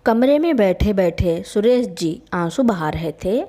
कमरे में बैठे बैठे सुरेश जी आंसू बहा रहे थे।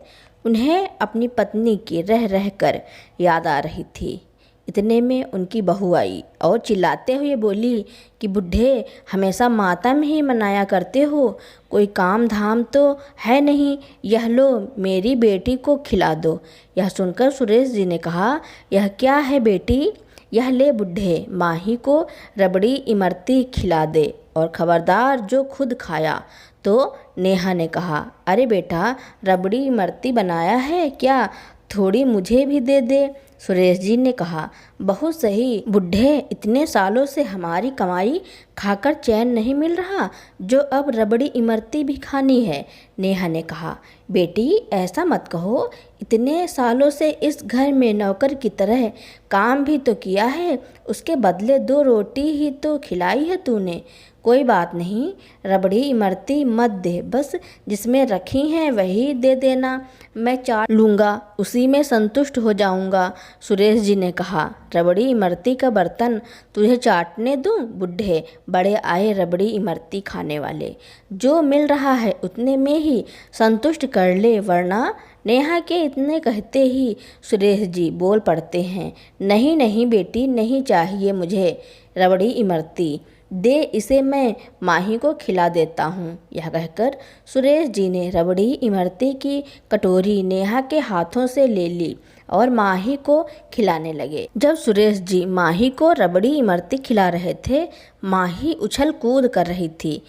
उन्हें अपनी पत्नी की रह रह कर याद आ रही थी। इतने में उनकी बहू आई और चिल्लाते हुए बोली कि बुढ़े, हमेशा मातम ही मनाया करते हो, कोई काम धाम तो है नहीं, यह लो मेरी बेटी को खिला दो। यह सुनकर सुरेश जी ने कहा, यह क्या है बेटी? यह ले बुढ़े, माही को रबड़ी इमरती खिला दे और खबरदार जो खुद खाया। तो नेहा ने कहा, अरे बेटा, रबड़ी इमरती बनाया है क्या? थोड़ी मुझे भी दे दे। सुरेश जी ने कहा, बहुत सही बुढ़े, इतने सालों से हमारी कमाई खाकर चैन नहीं मिल रहा, जो अब रबड़ी इमरती भी खानी है। नेहा ने कहा, बेटी ऐसा मत कहो, इतने सालों से इस घर में नौकर की तरह काम भी तो किया है, उसके बदले 2 रोटी ही तो खिलाई है तूने। कोई बात नहीं, रबड़ी इमरती मत दे, बस जिसमें रखी हैं वही दे देना, मैं चाट लूँगा, उसी में संतुष्ट हो जाऊँगा। सुरेश जी ने कहा, रबड़ी इमरती का बर्तन तुझे चाटने दूँ? बुढ़े बड़े आए रबड़ी इमरती खाने वाले, जो मिल रहा है उतने में ही संतुष्ट कर ले, वरना। नेहा के इतने कहते ही सुरेश जी बोल पड़ते हैं, नहीं नहीं बेटी, नहीं चाहिए मुझे रबड़ी इमरती, दे इसे मैं माही को खिला देता हूँ। यह कहकर सुरेश जी ने रबड़ी इमरती की कटोरी नेहा के हाथों से ले ली और माही को खिलाने लगे। जब सुरेश जी माही को रबड़ी इमरती खिला रहे थे, माही उछल कूद कर रही थी।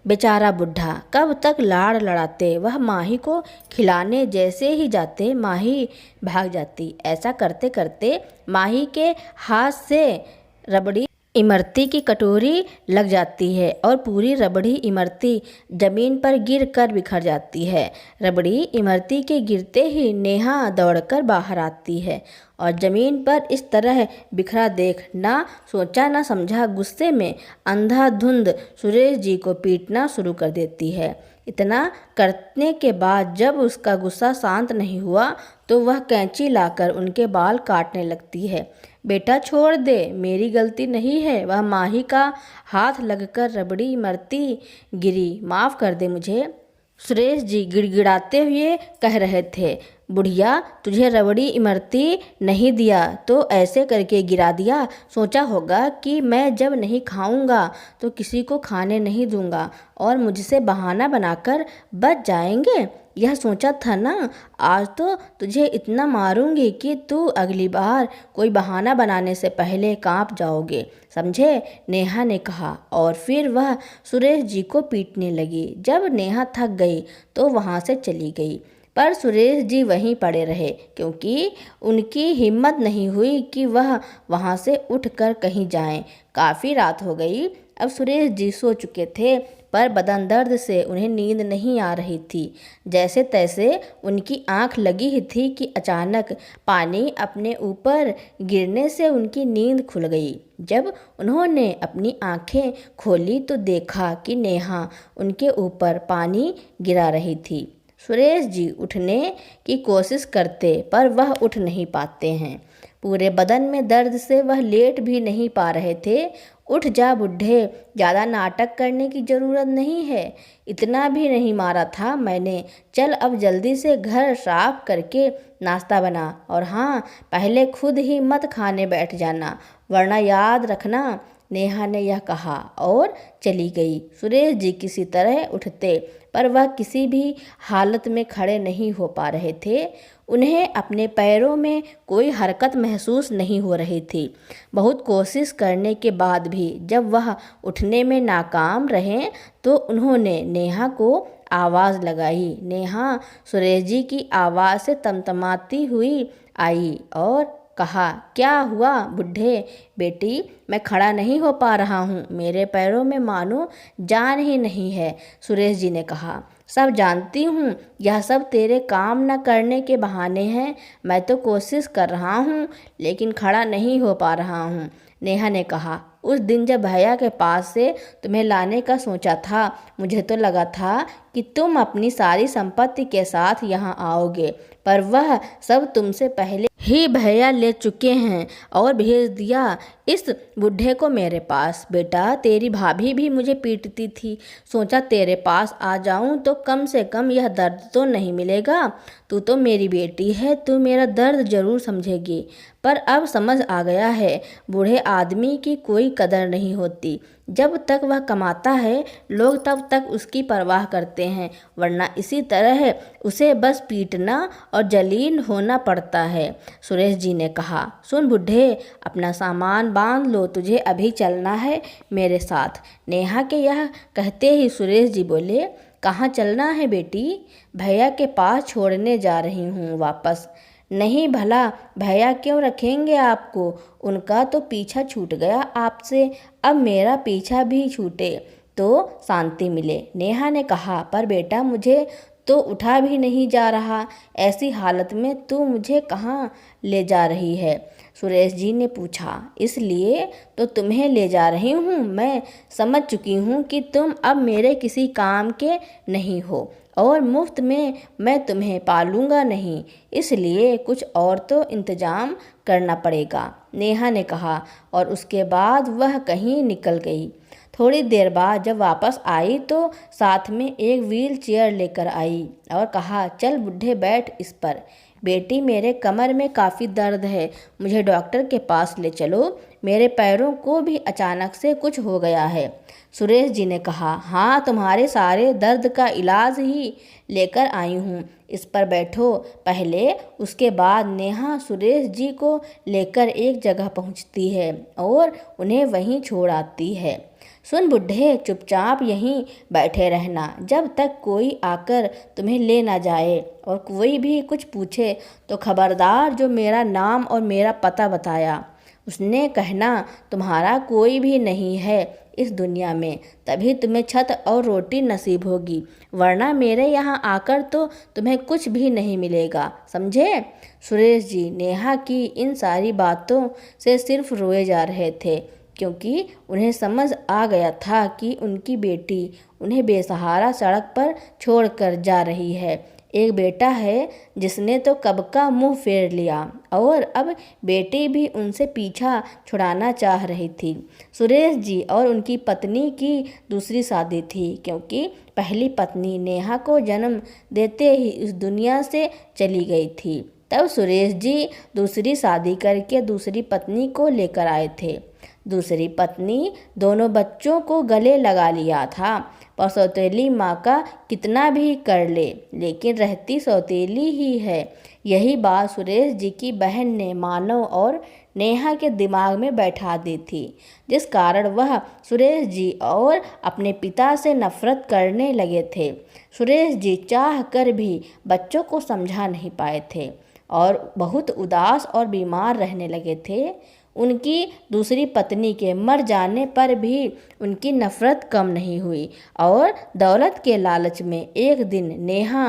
बेचारा बुढ़ा कब तक लाड़ लड़ाते, वह माही को खिलाने जैसे ही जाते माही भाग जाती। ऐसा करते करते माही के हाथ से रबड़ी इमरती की कटोरी लग जाती है और पूरी रबड़ी इमरती जमीन पर गिर कर बिखर जाती है। रबड़ी इमरती के गिरते ही नेहा दौड़कर बाहर आती है और ज़मीन पर इस तरह बिखरा देख ना सोचा ना समझा गुस्से में अंधाधुंध सुरेश जी को पीटना शुरू कर देती है। इतना करने के बाद जब उसका गुस्सा शांत नहीं हुआ तो वह कैंची लाकर उनके बाल काटने लगती है। बेटा छोड़ दे, मेरी गलती नहीं है, वह माही का हाथ लगकर रबड़ी इमरती गिरी, माफ़ कर दे मुझे। सुरेश जी गिड़गिड़ाते हुए कह रहे थे, बुढ़िया, तुझे रबड़ी इमरती नहीं दिया तो ऐसे करके गिरा दिया, सोचा होगा कि मैं जब नहीं खाऊंगा तो किसी को खाने नहीं दूंगा और मुझसे बहाना बनाकर बच जाएंगे। यह सोचा था ना? आज तो तुझे इतना मारूंगी कि तू अगली बार कोई बहाना बनाने से पहले कांप जाओगे, समझे? नेहा ने कहा और फिर वह सुरेश जी को पीटने लगी। जब नेहा थक गई तो वहाँ से चली गई, पर सुरेश जी वहीं पड़े रहे क्योंकि उनकी हिम्मत नहीं हुई कि वह वहाँ से उठकर कहीं जाएं। काफ़ी रात हो गई। अब सुरेश जी सो चुके थे, पर बदन दर्द से उन्हें नींद नहीं आ रही थी। जैसे तैसे उनकी आंख लगी ही थी कि अचानक पानी अपने ऊपर गिरने से उनकी नींद खुल गई। जब उन्होंने अपनी आंखें खोली तो देखा कि नेहा उनके ऊपर पानी गिरा रही थी। सुरेश जी उठने की कोशिश करते पर वह उठ नहीं पाते हैं। पूरे बदन में दर्द से वह लेट भी नहीं पा रहे थे। उठ जा बुढ़े, ज़्यादा नाटक करने की ज़रूरत नहीं है, इतना भी नहीं मारा था मैंने। चल अब जल्दी से घर साफ करके नाश्ता बना, और हाँ, पहले खुद ही मत खाने बैठ जाना, वरना याद रखना। नेहा ने यह कहा और चली गई। सुरेश जी किसी तरह उठते पर वह किसी भी हालत में खड़े नहीं हो पा रहे थे। उन्हें अपने पैरों में कोई हरकत महसूस नहीं हो रही थी। बहुत कोशिश करने के बाद भी जब वह उठने में नाकाम रहे तो उन्होंने नेहा को आवाज़ लगाई। नेहा सुरेश जी की आवाज़ से तमतमाती हुई आई और कहा, क्या हुआ बुढ़े? बेटी, मैं खड़ा नहीं हो पा रहा हूँ, मेरे पैरों में मानो जान ही नहीं है। सुरेश जी ने कहा, सब जानती हूँ, यह सब तेरे काम न करने के बहाने हैं, मैं तो कोशिश कर रहा हूँ लेकिन खड़ा नहीं हो पा रहा हूँ। नेहा ने कहा, उस दिन जब भैया के पास से तुम्हें लाने का सोचा था, मुझे तो लगा था कि तुम अपनी सारी संपत्ति के साथ यहाँ आओगे, पर वह सब तुमसे पहले ही भैया ले चुके हैं और भेज दिया इस बुढ़े को मेरे पास। बेटा, तेरी भाभी भी मुझे पीटती थी, सोचा तेरे पास आ जाऊं तो कम से कम यह दर्द तो नहीं मिलेगा। तू तो मेरी बेटी है, तू मेरा दर्द जरूर समझेगी। पर अब समझ आ गया है, बूढ़े आदमी की कोई कदर नहीं होती। जब तक वह कमाता है लोग तब तक उसकी परवाह करते हैं, वरना इसी तरह उसे बस पीटना और जलील होना पड़ता है। सुरेश जी ने कहा, सुन बुढ़े, अपना सामान बांध लो, तुझे अभी चलना है मेरे साथ। नेहा के यह कहते ही सुरेश जी बोले, कहाँ चलना है बेटी? भैया के पास छोड़ने जा रही हूँ वापस। नहीं भला, भैया क्यों रखेंगे आपको? उनका तो पीछा छूट गया आपसे, अब मेरा पीछा भी छूटे तो शांति मिले। नेहा ने कहा, पर बेटा मुझे तो उठा भी नहीं जा रहा, ऐसी हालत में तू मुझे कहाँ ले जा रही है? सुरेश जी ने पूछा। इसलिए तो तुम्हें ले जा रही हूँ, मैं समझ चुकी हूँ कि तुम अब मेरे किसी काम के नहीं हो और मुफ्त में मैं तुम्हें पालूंगा नहीं, इसलिए कुछ और तो इंतजाम करना पड़ेगा, नेहा ने कहा। और उसके बाद वह कहीं निकल गई। थोड़ी देर बाद जब वापस आई तो साथ में एक व्हील चेयर लेकर आई और कहा, चल बुढ़े बैठ इस पर। बेटी, मेरे कमर में काफ़ी दर्द है, मुझे डॉक्टर के पास ले चलो, मेरे पैरों को भी अचानक से कुछ हो गया है। सुरेश जी ने कहा, हाँ, तुम्हारे सारे दर्द का इलाज ही लेकर आई हूँ, इस पर बैठो पहले। उसके बाद नेहा सुरेश जी को लेकर एक जगह पहुँचती है और उन्हें वहीं छोड़ आती है। सुन बुढ़े, चुपचाप यहीं बैठे रहना जब तक कोई आकर तुम्हें ले ना जाए, और कोई भी कुछ पूछे तो खबरदार जो मेरा नाम और मेरा पता बताया उसने कहना तुम्हारा कोई भी नहीं है इस दुनिया में, तभी तुम्हें छत और रोटी नसीब होगी, वरना मेरे यहाँ आकर तो तुम्हें कुछ भी नहीं मिलेगा, समझे? सुरेश जी नेहा की इन सारी बातों से सिर्फ रोए जा रहे थे, क्योंकि उन्हें समझ आ गया था कि उनकी बेटी उन्हें बेसहारा सड़क पर छोड़कर जा रही है। एक बेटा है जिसने तो कब का मुंह फेर लिया और अब बेटी भी उनसे पीछा छुड़ाना चाह रही थी। सुरेश जी और उनकी पत्नी की दूसरी शादी थी, क्योंकि पहली पत्नी नेहा को जन्म देते ही इस दुनिया से चली गई थी। तब सुरेश जी दूसरी शादी करके दूसरी पत्नी को लेकर आए थे। दूसरी पत्नी दोनों बच्चों को गले लगा लिया था, पर सौतेली माँ का कितना भी कर ले लेकिन रहती सौतेली ही है। यही बात सुरेश जी की बहन ने मानव और नेहा के दिमाग में बैठा दी थी, जिस कारण वह सुरेश जी और अपने पिता से नफरत करने लगे थे। सुरेश जी चाह कर भी बच्चों को समझा नहीं पाए थे और बहुत उदास और बीमार रहने लगे थे। उनकी दूसरी पत्नी के मर जाने पर भी उनकी नफ़रत कम नहीं हुई और दौलत के लालच में एक दिन नेहा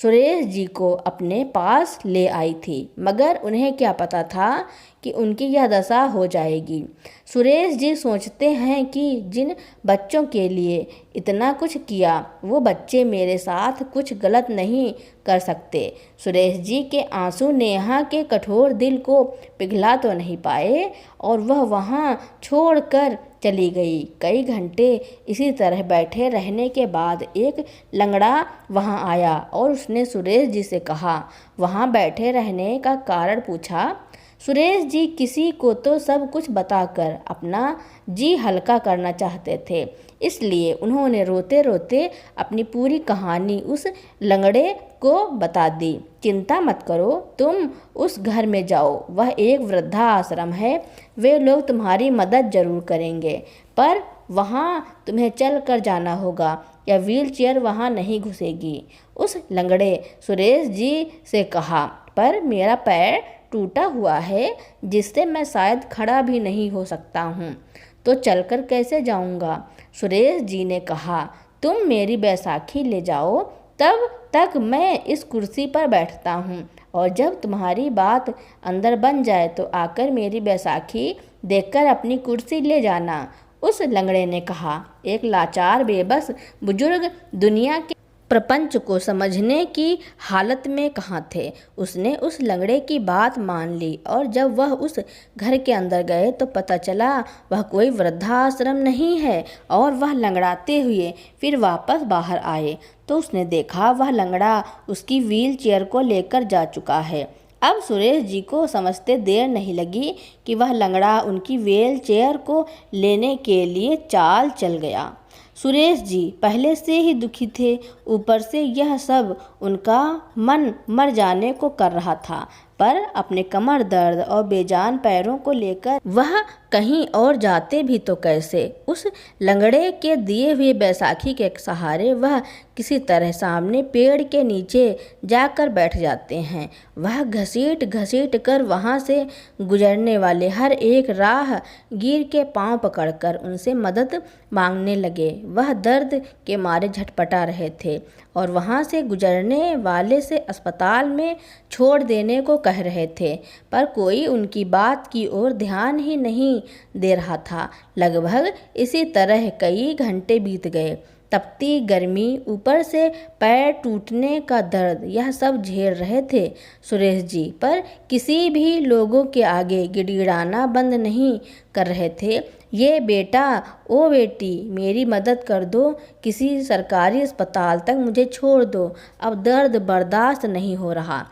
सुरेश जी को अपने पास ले आई थी, मगर उन्हें क्या पता था कि उनकी यह दशा हो जाएगी। सुरेश जी सोचते हैं कि जिन बच्चों के लिए इतना कुछ किया वो बच्चे मेरे साथ कुछ गलत नहीं कर सकते। सुरेश जी के आंसू नेहा के कठोर दिल को पिघला तो नहीं पाए और वह वहाँ छोड़कर चली गई। कई घंटे इसी तरह बैठे रहने के बाद एक लंगड़ा वहाँ आया और उसने सुरेश जी से कहा, वहाँ बैठे रहने का कारण पूछा। सुरेश जी किसी को तो सब कुछ बताकर अपना जी हल्का करना चाहते थे, इसलिए उन्होंने रोते रोते अपनी पूरी कहानी उस लंगड़े को बता दी। चिंता मत करो, तुम उस घर में जाओ, वह एक वृद्धा आश्रम है, वे लोग तुम्हारी मदद जरूर करेंगे, पर वहाँ तुम्हें चल कर जाना होगा या व्हील चेयर वहाँ नहीं घुसेगी। उस लंगड़े सुरेश जी से कहा, पर मेरा पैर टूटा हुआ है जिससे मैं शायद खड़ा भी नहीं हो सकता हूँ, तो चलकर कैसे जाऊँगा? सुरेश जी ने कहा, तुम मेरी बैसाखी ले जाओ, तब तक मैं इस कुर्सी पर बैठता हूँ और जब तुम्हारी बात अंदर बन जाए तो आकर मेरी बैसाखी देखकर अपनी कुर्सी ले जाना। उस लंगड़े ने कहा। एक लाचार बेबस बुजुर्ग दुनिया के प्रपंच को समझने की हालत में कहाँ थे। उसने उस लंगड़े की बात मान ली और जब वह उस घर के अंदर गए तो पता चला वह कोई वृद्धाश्रम नहीं है और वह लंगड़ाते हुए फिर वापस बाहर आए तो उसने देखा वह लंगड़ा उसकी व्हील चेयर को लेकर जा चुका है। अब सुरेश जी को समझते देर नहीं लगी कि वह लंगड़ा उनकी व्हील चेयर को लेने के लिए चाल चल गया। सुरेश जी पहले से ही दुखी थे, ऊपर से यह सब उनका मन मर जाने को कर रहा था। पर अपने कमर दर्द और बेजान पैरों को लेकर वह कहीं और जाते भी तो कैसे। उस लंगड़े के दिए हुए बैसाखी के सहारे वह किसी तरह सामने पेड़ के नीचे जाकर बैठ जाते हैं। वह घसीट घसीट कर वहाँ से गुजरने वाले हर एक राहगीर के पांव पकड़कर उनसे मदद मांगने लगे। वह दर्द के मारे झटपटा रहे थे और वहाँ से गुजरने वाले से अस्पताल में छोड़ देने को कह रहे थे, पर कोई उनकी बात की ओर ध्यान ही नहीं दे रहा था। लगभग इसी तरह कई घंटे बीत गए। तपती गर्मी, ऊपर से पैर टूटने का दर्द, यह सब झेल रहे थे सुरेश जी, पर किसी भी लोगों के आगे गिड़गिड़ाना बंद नहीं कर रहे थे। ये बेटा, ओ बेटी, मेरी मदद कर दो, किसी सरकारी अस्पताल तक मुझे छोड़ दो, अब दर्द बर्दाश्त नहीं हो रहा,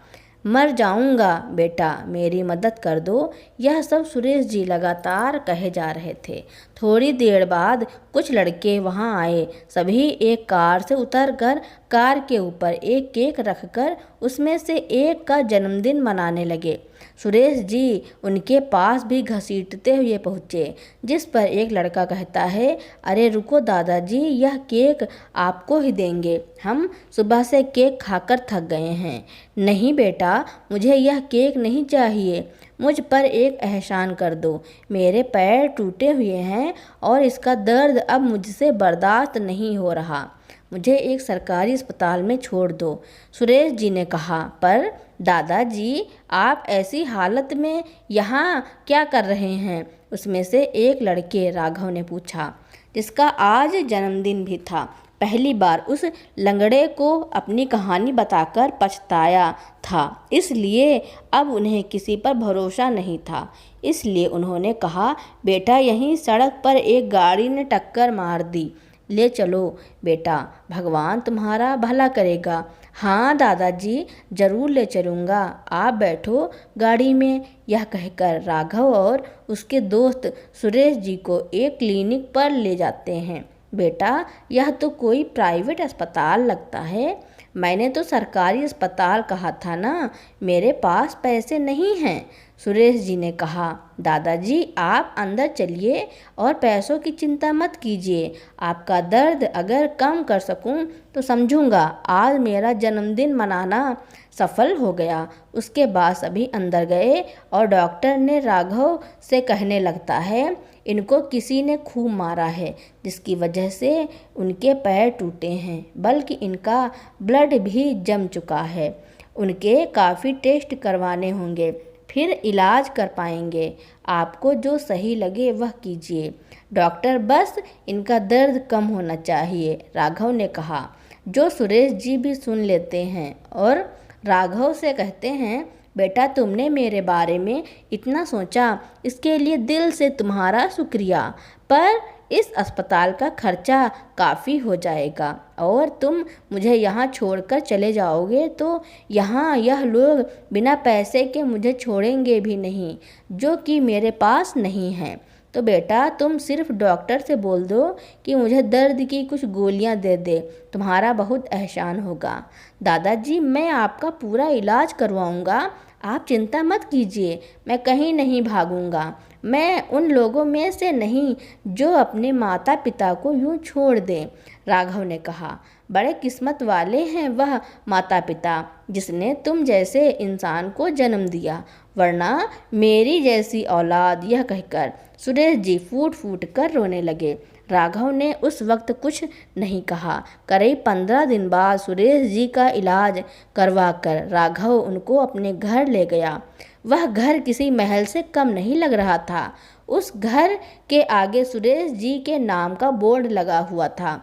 मर जाऊंगा बेटा, मेरी मदद कर दो। यह सब सुरेश जी लगातार कहे जा रहे थे। थोड़ी देर बाद कुछ लड़के वहां आए। सभी एक कार से उतरकर कार के ऊपर एक केक रखकर उसमें से एक का जन्मदिन मनाने लगे। सुरेश जी उनके पास भी घसीटते हुए पहुँचे, जिस पर एक लड़का कहता है, अरे रुको दादाजी, यह केक आपको ही देंगे, हम सुबह से केक खाकर थक गए हैं। नहीं बेटा, मुझे यह केक नहीं चाहिए, मुझ पर एक एहसान कर दो, मेरे पैर टूटे हुए हैं और इसका दर्द अब मुझसे बर्दाश्त नहीं हो रहा, मुझे एक सरकारी अस्पताल में छोड़ दो। सुरेश जी ने कहा, पर दादाजी आप ऐसी हालत में यहाँ क्या कर रहे हैं? उसमें से एक लड़के राघव ने पूछा, जिसका आज जन्मदिन भी था। पहली बार उस लंगड़े को अपनी कहानी बताकर पछताया था, इसलिए अब उन्हें किसी पर भरोसा नहीं था। इसलिए उन्होंने कहा, बेटा यहीं सड़क पर एक गाड़ी ने टक्कर मार दी, ले चलो बेटा, भगवान तुम्हारा भला करेगा। हाँ दादाजी, जरूर ले चलूँगा, आप बैठो गाड़ी में। यह कहकर राघव और उसके दोस्त सुरेश जी को एक क्लिनिक पर ले जाते हैं। बेटा, यह तो कोई प्राइवेट अस्पताल लगता है, मैंने तो सरकारी अस्पताल कहा था ना, मेरे पास पैसे नहीं हैं। सुरेश जी ने कहा, दादाजी आप अंदर चलिए और पैसों की चिंता मत कीजिए, आपका दर्द अगर कम कर सकूं तो समझूंगा आज मेरा जन्मदिन मनाना सफल हो गया। उसके बाद सभी अंदर गए और डॉक्टर ने राघव से कहने लगता है, इनको किसी ने खूब मारा है, जिसकी वजह से उनके पैर टूटे हैं, बल्कि इनका ब्लड भी जम चुका है, उनके काफ़ी टेस्ट करवाने होंगे, फिर इलाज कर पाएंगे, आपको जो सही लगे वह कीजिए डॉक्टर, बस इनका दर्द कम होना चाहिए, राघव ने कहा, जो सुरेश जी भी सुन लेते हैं और राघव से कहते हैं, बेटा तुमने मेरे बारे में इतना सोचा, इसके लिए दिल से तुम्हारा शुक्रिया, पर इस अस्पताल का खर्चा काफ़ी हो जाएगा और तुम मुझे यहाँ छोड़कर चले जाओगे तो यहाँ यह लोग बिना पैसे के मुझे छोड़ेंगे भी नहीं, जो कि मेरे पास नहीं है। तो बेटा तुम सिर्फ डॉक्टर से बोल दो कि मुझे दर्द की कुछ गोलियां दे दे, तुम्हारा बहुत एहसान होगा। दादाजी मैं आपका पूरा इलाज करवाऊंगा, आप चिंता मत कीजिए, मैं कहीं नहीं भागूंगा, मैं उन लोगों में से नहीं जो अपने माता पिता को यूं छोड़ दें। राघव ने कहा, बड़े किस्मत वाले हैं वह माता पिता जिसने तुम जैसे इंसान को जन्म दिया, वरना मेरी जैसी औलाद। यह कहकर सुरेश जी फूट फूट कर रोने लगे। राघव ने उस वक्त कुछ नहीं कहा। करीब 15 दिन बाद सुरेश जी का इलाज करवाकर राघव उनको अपने घर ले गया। वह घर किसी महल से कम नहीं लग रहा था। उस घर के आगे सुरेश जी के नाम का बोर्ड लगा हुआ था।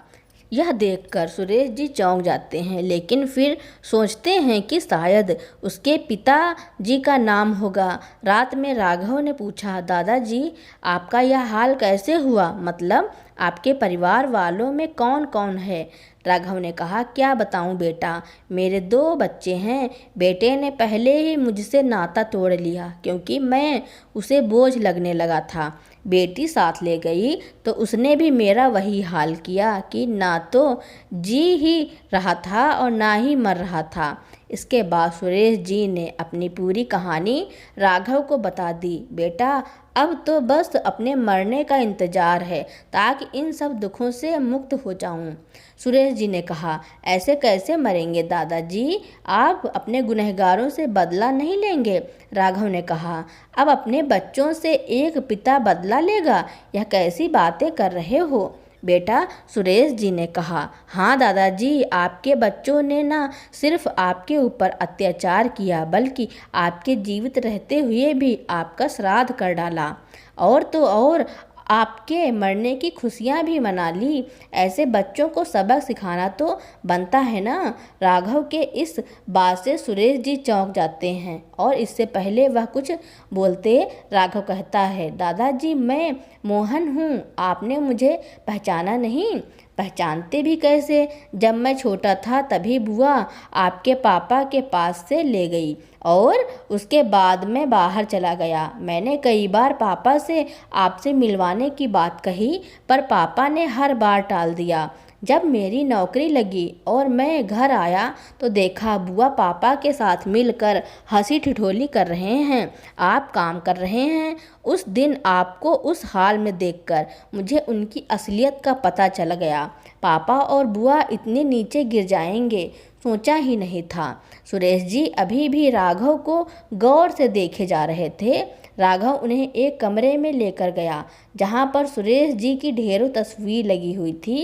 यह देखकर सुरेश जी चौंक जाते हैं, लेकिन फिर सोचते हैं कि शायद उसके पिताजी का नाम होगा। रात में राघव ने पूछा, दादाजी आपका यह हाल कैसे हुआ? मतलब आपके परिवार वालों में कौन कौन है? राघव ने कहा, क्या बताऊं बेटा, मेरे 2 बच्चे हैं। बेटे ने पहले ही मुझसे नाता तोड़ लिया क्योंकि मैं उसे बोझ लगने लगा था। बेटी साथ ले गई तो उसने भी मेरा वही हाल किया कि ना तो जी ही रहा था और ना ही मर रहा था। इसके बाद सुरेश जी ने अपनी पूरी कहानी राघव को बता दी। बेटा अब तो बस अपने मरने का इंतज़ार है ताकि इन सब दुखों से मुक्त हो जाऊं। सुरेश जी ने कहा, ऐसे कैसे मरेंगे दादाजी? आप अपने गुनहगारों से बदला नहीं लेंगे? राघव ने कहा, अब अपने बच्चों से एक पिता बदला लेगा? यह कैसी बातें कर रहे हो बेटा? सुरेश जी ने कहा, हाँ दादाजी, आपके बच्चों ने ना सिर्फ आपके ऊपर अत्याचार किया बल्कि आपके जीवित रहते हुए भी आपका श्राद्ध कर डाला और तो और आपके मरने की खुशियाँ भी मना ली। ऐसे बच्चों को सबक सिखाना तो बनता है ना। राघव के इस बात से सुरेश जी चौंक जाते हैं और इससे पहले वह कुछ बोलते राघव कहता है, दादाजी मैं मोहन हूँ, आपने मुझे पहचाना नहीं? पहचानते भी कैसे? जब मैं छोटा था तभी बुआ आपके पापा के पास से ले गई और उसके बाद मैं बाहर चला गया। मैंने कई बार पापा से आपसे मिलवाने की बात कही पर पापा ने हर बार टाल दिया। जब मेरी नौकरी लगी और मैं घर आया तो देखा बुआ पापा के साथ मिलकर हंसी ठिठोली कर रहे हैं, आप काम कर रहे हैं। उस दिन आपको उस हाल में देखकर मुझे उनकी असलियत का पता चल गया। पापा और बुआ इतने नीचे गिर जाएंगे सोचा ही नहीं था। सुरेश जी अभी भी राघव को गौर से देखे जा रहे थे। राघव उन्हें एक कमरे में लेकर गया जहां पर सुरेश जी की ढेरों तस्वीर लगी हुई थी।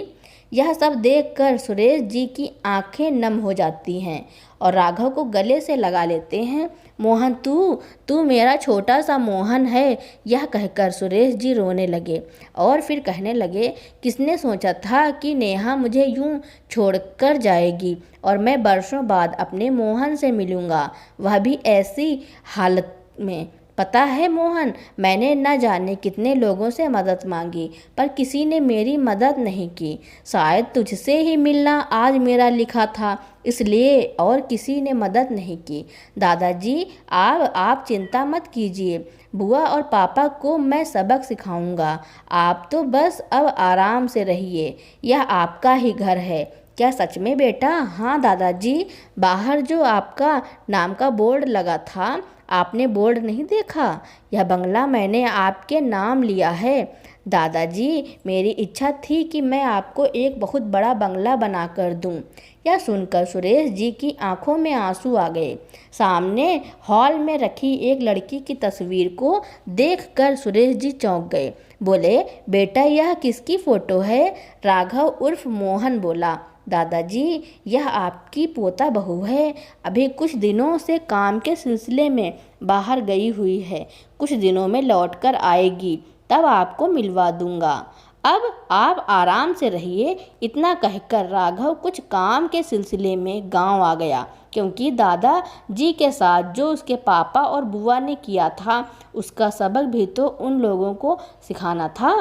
यह सब देखकर सुरेश जी की आंखें नम हो जाती हैं और राघव को गले से लगा लेते हैं। मोहन तू मेरा छोटा सा मोहन है। यह कहकर सुरेश जी रोने लगे और फिर कहने लगे, किसने सोचा था कि नेहा मुझे यूं छोड़कर जाएगी और मैं बरसों बाद अपने मोहन से मिलूंगा, वह भी ऐसी हालत में। पता है मोहन, मैंने न जाने कितने लोगों से मदद मांगी पर किसी ने मेरी मदद नहीं की। शायद तुझसे ही मिलना आज मेरा लिखा था इसलिए, और किसी ने मदद नहीं की। दादाजी आप चिंता मत कीजिए, बुआ और पापा को मैं सबक सिखाऊंगा। आप तो बस अब आराम से रहिए, यह आपका ही घर है। क्या सच में बेटा? हाँ दादाजी, बाहर जो आपका नाम का बोर्ड लगा था आपने बोर्ड नहीं देखा? यह बंगला मैंने आपके नाम लिया है। दादाजी मेरी इच्छा थी कि मैं आपको एक बहुत बड़ा बंगला बनाकर दूं। यह सुनकर सुरेश जी की आंखों में आंसू आ गए। सामने हॉल में रखी एक लड़की की तस्वीर को देखकर सुरेश जी चौंक गए। बोले, बेटा यह किसकी फ़ोटो है? राघव उर्फ मोहन बोला, दादाजी यह आपकी पोता बहू है। अभी कुछ दिनों से काम के सिलसिले में बाहर गई हुई है, कुछ दिनों में लौटकर आएगी, तब आपको मिलवा दूंगा। अब आप आराम से रहिए। इतना कहकर राघव कुछ काम के सिलसिले में गांव आ गया क्योंकि दादा जी के साथ जो उसके पापा और बुआ ने किया था उसका सबक भी तो उन लोगों को सिखाना था।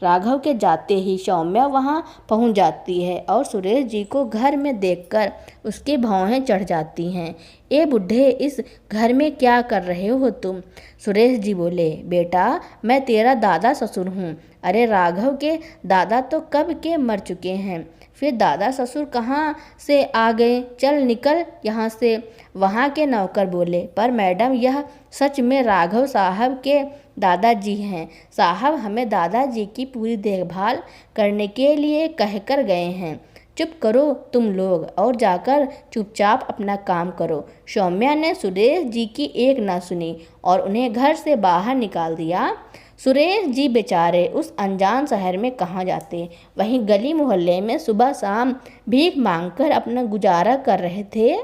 राघव के जाते ही सौम्या वहां पहुंच जाती है और सुरेश जी को घर में देखकर उसकी भौहें चढ़ जाती हैं। ए बुढ़े, इस घर में क्या कर रहे हो तुम? सुरेश जी बोले, बेटा मैं तेरा दादा ससुर हूँ। अरे राघव के दादा तो कब के मर चुके हैं, फिर दादा ससुर कहाँ से आ गए? चल निकल यहाँ से। वहाँ के नौकर बोले, पर मैडम यह सच में राघव साहब के दादाजी हैं। साहब हमें दादाजी की पूरी देखभाल करने के लिए कहकर गए हैं। चुप करो तुम लोग और जाकर चुपचाप अपना काम करो। सौम्या ने सुरेश जी की एक न सुनी और उन्हें घर से बाहर निकाल दिया। सुरेश जी बेचारे उस अनजान शहर में कहाँ जाते, वहीं गली मोहल्ले में सुबह शाम भीख मांगकर अपना गुजारा कर रहे थे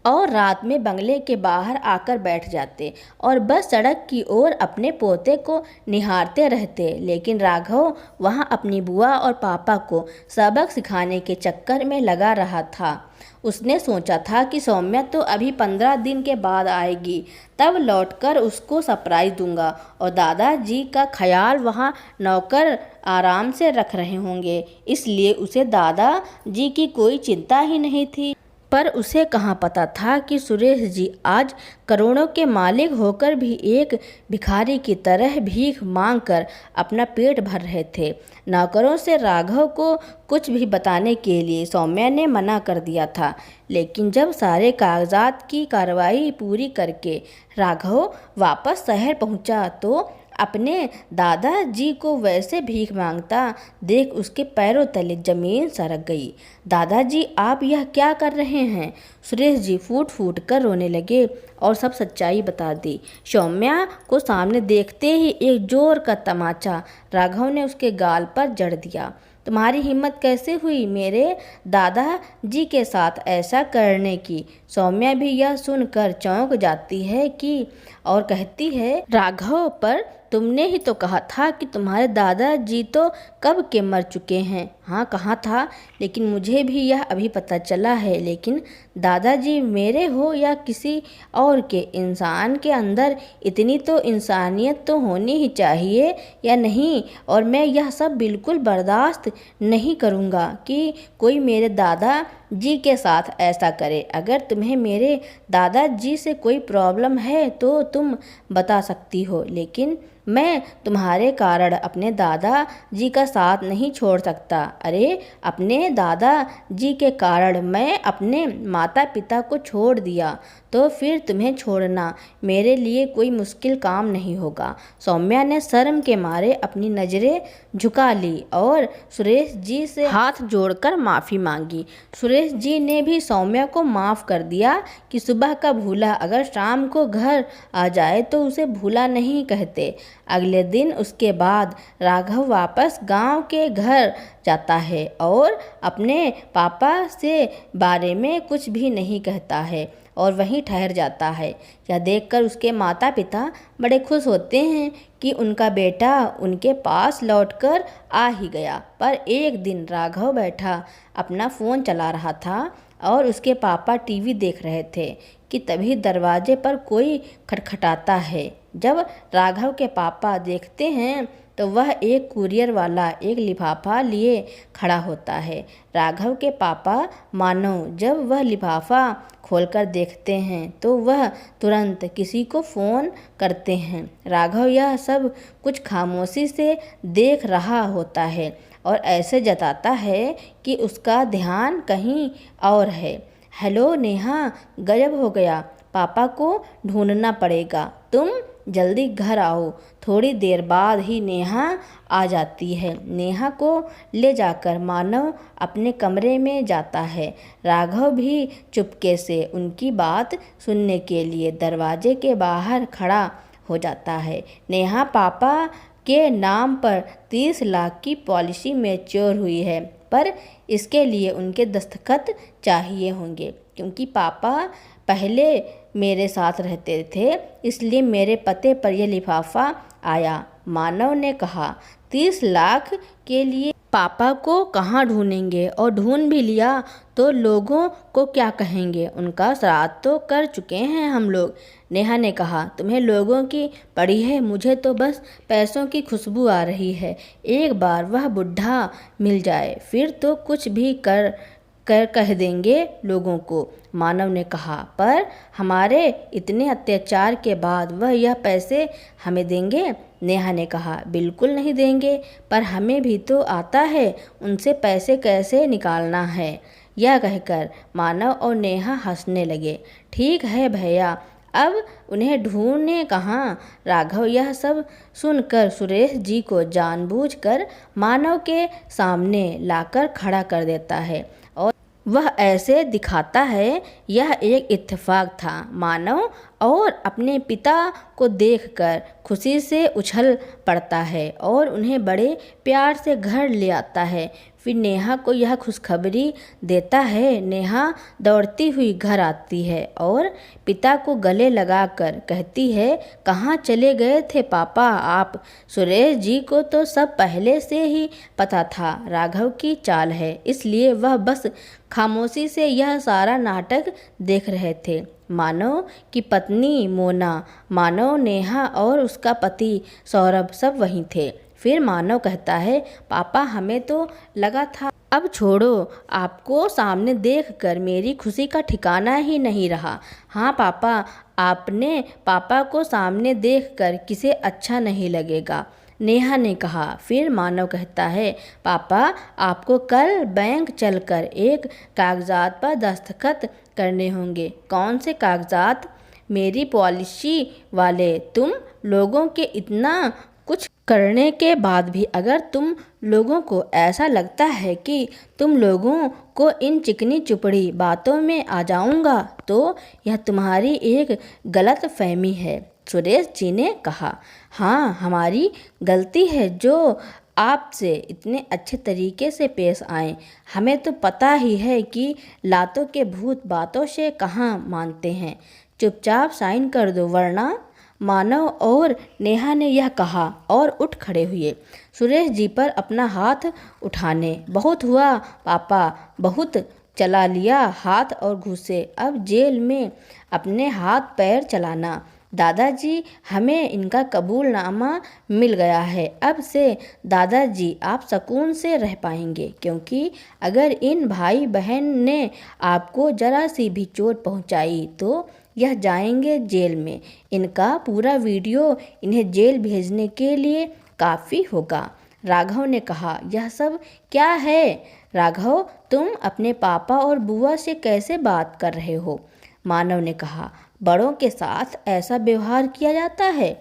और रात में बंगले के बाहर आकर बैठ जाते और बस सड़क की ओर अपने पोते को निहारते रहते। लेकिन राघव वहाँ अपनी बुआ और पापा को सबक सिखाने के चक्कर में लगा रहा था। उसने सोचा था कि सौम्या तो अभी 15 दिन के बाद आएगी, तब लौटकर उसको सरप्राइज दूंगा और दादाजी का ख्याल वहाँ नौकर आराम से रख रहे होंगे, इसलिए उसे दादाजी की कोई चिंता ही नहीं थी। पर उसे कहाँ पता था कि सुरेश जी आज करोड़ों के मालिक होकर भी एक भिखारी की तरह भीख मांगकर अपना पेट भर रहे थे। नौकरों से राघव को कुछ भी बताने के लिए सौम्या ने मना कर दिया था, लेकिन जब सारे कागजात की कार्रवाई पूरी करके राघव वापस शहर पहुंचा तो अपने दादाजी को वैसे भीख मांगता देख उसके पैरों तले जमीन सरक गई। दादाजी, आप यह क्या कर रहे हैं? सुरेश जी फूट फूट कर रोने लगे और सब सच्चाई बता दी। सौम्या को सामने देखते ही एक जोर का तमाचा राघव ने उसके गाल पर जड़ दिया। तुम्हारी हिम्मत कैसे हुई मेरे दादाजी के साथ ऐसा करने की? सौम्या भी यह सुनकर चौंक जाती है कि और कहती है, राघव, पर तुमने ही तो कहा था कि तुम्हारे दादाजी तो कब के मर चुके हैं। हाँ, कहा था, लेकिन मुझे भी यह अभी पता चला है। लेकिन दादाजी मेरे हो या किसी और के, इंसान के अंदर इतनी तो इंसानियत तो होनी ही चाहिए, या नहीं? और मैं यह सब बिल्कुल बर्दाश्त नहीं करूँगा कि कोई मेरे दादाजी के साथ ऐसा करे। अगर तुम्हें मेरे दादाजी से कोई प्रॉब्लम है तो तुम बता सकती हो, लेकिन मैं तुम्हारे कारण अपने दादाजी का साथ नहीं छोड़ सकता। अरे, अपने दादाजी के कारण मैं अपने माता पिता को छोड़ दिया तो फिर तुम्हें छोड़ना मेरे लिए कोई मुश्किल काम नहीं होगा। सौम्या ने शर्म के मारे अपनी नज़रें झुका ली और सुरेश जी से हाथ जोड़कर माफ़ी मांगी। सुरेश जी ने भी सौम्या को माफ़ कर दिया कि सुबह का भूला अगर शाम को घर आ जाए तो उसे भूला नहीं कहते। अगले दिन उसके बाद राघव वापस गांव के घर जाता है और अपने पापा से बारे में कुछ भी नहीं कहता है और वहीं ठहर जाता है। यह देखकर उसके माता पिता बड़े खुश होते हैं कि उनका बेटा उनके पास लौटकर आ ही गया। पर एक दिन राघव बैठा अपना फ़ोन चला रहा था और उसके पापा टीवी देख रहे थे कि तभी दरवाजे पर कोई खटखटाता है। जब राघव के पापा देखते हैं तो वह एक कुरियर वाला एक लिफाफा लिए खड़ा होता है। राघव के पापा मानो जब वह लिफाफा खोलकर देखते हैं तो वह तुरंत किसी को फ़ोन करते हैं। राघव यह सब कुछ खामोशी से देख रहा होता है और ऐसे जताता है कि उसका ध्यान कहीं और है। हेलो नेहा, गजब हो गया, पापा को ढूंढना पड़ेगा, तुम जल्दी घर आओ। थोड़ी देर बाद ही नेहा आ जाती है। नेहा को ले जाकर मानव अपने कमरे में जाता है। राघव भी चुपके से उनकी बात सुनने के लिए दरवाजे के बाहर खड़ा हो जाता है। नेहा पापा के नाम पर 30 लाख की पॉलिसी मैच्योर हुई है, पर इसके लिए उनके दस्तखत चाहिए होंगे, क्योंकि पापा पहले मेरे साथ रहते थे, इसलिए मेरे पते पर यह लिफाफा आया। मानव ने कहा, 30 लाख के लिए पापा को कहाँ ढूंढेंगे, और ढूंढ भी लिया तो लोगों को क्या कहेंगे, उनका श्राद्ध तो कर चुके हैं हम लोग। नेहा ने कहा, तुम्हें लोगों की पड़ी है, मुझे तो बस पैसों की खुशबू आ रही है। एक बार वह बुढ़ा मिल जाए फिर तो कुछ भी कर कह देंगे लोगों को। मानव ने कहा, पर हमारे इतने अत्याचार के बाद वह यह पैसे हमें देंगे? नेहा ने कहा, बिल्कुल नहीं देंगे, पर हमें भी तो आता है उनसे पैसे कैसे निकालना है। यह कहकर मानव और नेहा हंसने लगे। ठीक है भैया, अब उन्हें ढूंढने कहाँ? राघव यह सब सुनकर सुरेश जी को जानबूझकर मानव के सामने लाकर खड़ा कर देता है और वह ऐसे दिखाता है यह एक इत्तेफाक था। मानव और अपने पिता को देखकर खुशी से उछल पड़ता है और उन्हें बड़े प्यार से घर ले आता है। फिर नेहा को यह खुशखबरी देता है। नेहा दौड़ती हुई घर आती है और पिता को गले लगाकर कहती है, कहाँ चले गए थे पापा आप? सुरेश जी को तो सब पहले से ही पता था राघव की चाल है, इसलिए वह बस खामोशी से यह सारा नाटक देख रहे थे। मानव की पत्नी मोना, मानव, नेहा और उसका पति सौरभ सब वहीं थे। फिर मानव कहता है, पापा हमें तो लगा था अब छोड़ो, आपको सामने देखकर मेरी खुशी का ठिकाना ही नहीं रहा। हाँ पापा, आपने पापा को सामने देखकर किसे अच्छा नहीं लगेगा, नेहा ने कहा। फिर मानव कहता है, पापा आपको कल बैंक चलकर एक कागजात पर दस्तखत करने होंगे। कौन से कागजात? मेरी पॉलिसी वाले। तुम लोगों के इतना कुछ करने के बाद भी अगर तुम लोगों को ऐसा लगता है कि तुम लोगों को इन चिकनी चुपड़ी बातों में आ जाऊंगा, तो यह तुम्हारी एक गलत फहमी है, सुरेश जी ने कहा। हाँ, हमारी गलती है जो आपसे इतने अच्छे तरीके से पेश आए। हमें तो पता ही है कि लातों के भूत बातों से कहाँ मानते हैं। चुपचाप साइन कर दो, वरना। मानव और नेहा ने यह कहा और उठ खड़े हुए, सुरेश जी पर अपना हाथ उठाने। बहुत हुआ पापा, बहुत चला लिया हाथ और घुसे अब जेल में अपने हाथ पैर चलाना। दादाजी, हमें इनका कबूलनामा मिल गया है। अब से दादाजी आप सुकून से रह पाएंगे, क्योंकि अगर इन भाई बहन ने आपको जरा सी भी चोट पहुंचाई तो यह जाएंगे जेल में। इनका पूरा वीडियो इन्हें जेल भेजने के लिए काफ़ी होगा। राघव ने कहा, यह सब क्या है? राघव, तुम अपने पापा और बुआ से कैसे बात कर रहे हो? मानव ने कहा, बड़ों के साथ ऐसा व्यवहार किया जाता है?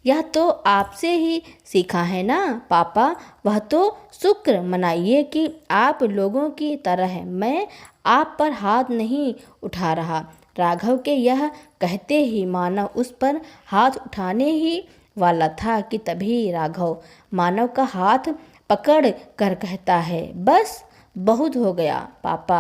यह तो आपसे ही सीखा है ना पापा। वह तो शुक्र मनाइए कि आप लोगों की तरह मैं आप पर हाथ नहीं उठा रहा। राघव के यह कहते ही मानव उस पर हाथ उठाने ही वाला था कि तभी राघव मानव का हाथ पकड़ कर कहता है, बस बहुत हो गया पापा।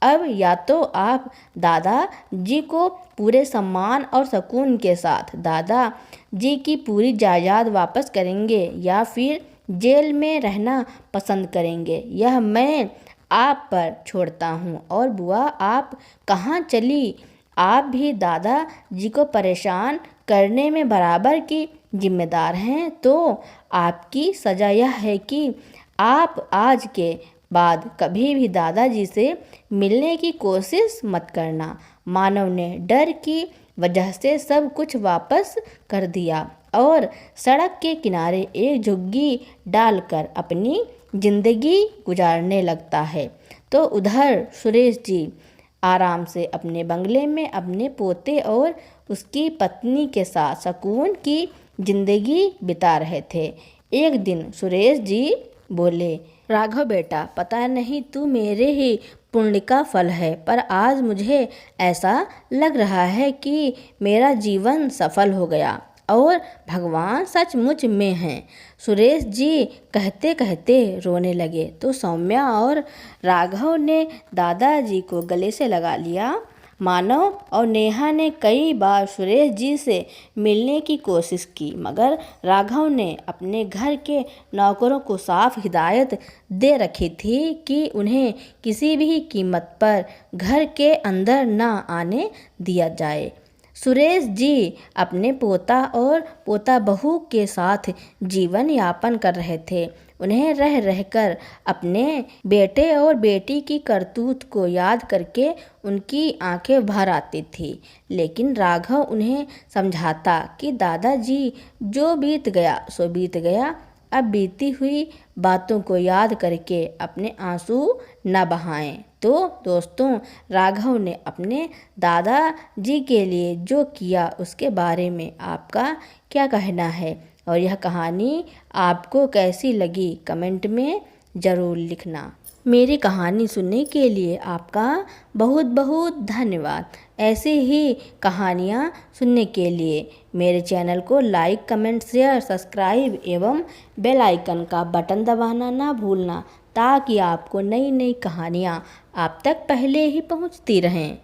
अब या तो आप दादा जी को पूरे सम्मान और सुकून के साथ दादा जी की पूरी जायदाद वापस करेंगे या फिर जेल में रहना पसंद करेंगे। यह मैं आप पर छोड़ता हूँ। और बुआ, आप कहाँ चली? आप भी दादा जी को परेशान करने में बराबर की जिम्मेदार हैं। तो आपकी सज़ा यह है कि आप आज के बाद कभी भी दादाजी से मिलने की कोशिश मत करना। मानव ने डर की वजह से सब कुछ वापस कर दिया और सड़क के किनारे एक झुग्गी डालकर अपनी जिंदगी गुजारने लगता है। तो उधर सुरेश जी आराम से अपने बंगले में अपने पोते और उसकी पत्नी के साथ सुकून की जिंदगी बिता रहे थे। एक दिन सुरेश जी बोले, राघव बेटा, पता नहीं तू मेरे ही पुण्य का फल है, पर आज मुझे ऐसा लग रहा है कि मेरा जीवन सफल हो गया और भगवान सचमुच में हैं। सुरेश जी कहते कहते रोने लगे तो सौम्या और राघव ने दादाजी को गले से लगा लिया। मानव और नेहा ने कई बार सुरेश जी से मिलने की कोशिश की, मगर राघव ने अपने घर के नौकरों को साफ हिदायत दे रखी थी कि उन्हें किसी भी कीमत पर घर के अंदर न आने दिया जाए। सुरेश जी अपने पोता और पोता बहू के साथ जीवन यापन कर रहे थे। उन्हें रह रहकर अपने बेटे और बेटी की करतूत को याद करके उनकी आंखें भर आती थी, लेकिन राघव उन्हें समझाता कि दादाजी जो बीत गया सो बीत गया। अब बीती हुई बातों को याद करके अपने आंसू न बहाएं। तो दोस्तों, राघव ने अपने दादाजी के लिए जो किया उसके बारे में आपका क्या कहना है, और यह कहानी आपको कैसी लगी कमेंट में ज़रूर लिखना। मेरी कहानी सुनने के लिए आपका बहुत बहुत धन्यवाद। ऐसे ही कहानियाँ सुनने के लिए मेरे चैनल को लाइक, कमेंट, शेयर, सब्सक्राइब एवं बेल आइकन का बटन दबाना ना भूलना, ताकि आपको नई नई कहानियाँ आप तक पहले ही पहुँचती रहें।